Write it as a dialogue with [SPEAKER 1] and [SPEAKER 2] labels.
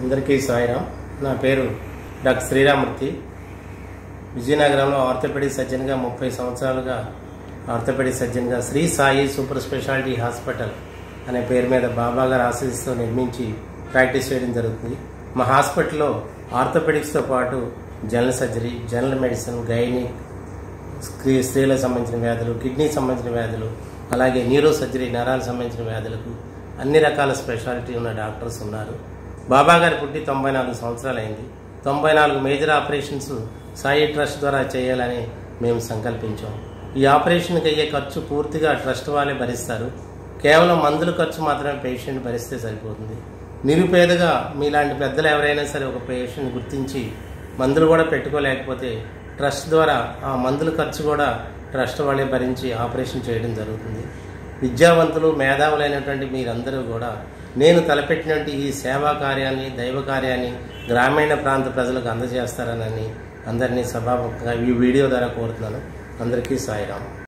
[SPEAKER 1] అందరికీ సాయిరామ్. నా పేరు డాక్టర్ శ్రీరామూర్తి. విజయనగరంలో ఆర్థోపెడిక్ సర్జన్గా 30 సంవత్సరాలుగా ఆర్థోపెడిక్ సర్జన్గా Shri Sai super speciality hospital అనే పేరు మీద బాబా గారి ఆశీస్సుతో నిర్మించి ప్రాక్టీస్ చేయడం జరుగుతుంది. మా హాస్పిటల్లో ఆర్థోపెడిక్స్తో పాటు general surgery, general medicine, gynaec, స్త్రీలకు సంబంధించిన వ్యాధులు, కిడ్నీకి సంబంధించిన వ్యాధులు, అలాగే న్యూరో సర్జరీ, నరాలకు సంబంధించిన వ్యాధులకు అన్ని రకాల స్పెషాలిటీ ఉన్న డాక్టర్స్ ఉన్నారు. బాబా గారి పుట్టి 94 సంవత్సరాలు అయింది. 94 మేజర్ ఆపరేషన్స్ సాయి ట్రస్ట్ ద్వారా చేయాలని మేము సంకల్పించాం. ఈ ఆపరేషన్కి అయ్యే ఖర్చు పూర్తిగా ట్రస్ట్ వాళ్ళే భరిస్తారు. కేవలం మందుల ఖర్చు మాత్రమే పేషెంట్ భరిస్తే సరిపోతుంది. నిరుపేదగా మీలాంటి పెద్దలు ఎవరైనా సరే ఒక పేషెంట్ గుర్తించి మందులు కూడా పెట్టుకోలేకపోతే ట్రస్ట్ ద్వారా ఆ మందుల ఖర్చు కూడా ట్రస్ట్ వాళ్ళే భరించి ఆపరేషన్ చేయడం జరుగుతుంది. విద్యావంతులు, మేధావులైనటువంటి మీరందరూ కూడా నేను తలపెట్టినటువంటి ఈ సేవా కార్యాన్ని, దైవ కార్యాన్ని గ్రామీణ ప్రాంత ప్రజలకు అందజేస్తారని అందరినీ సభాముఖంగా ఈ వీడియో ద్వారా కోరుతున్నాను. అందరికీ సాయిరామ్.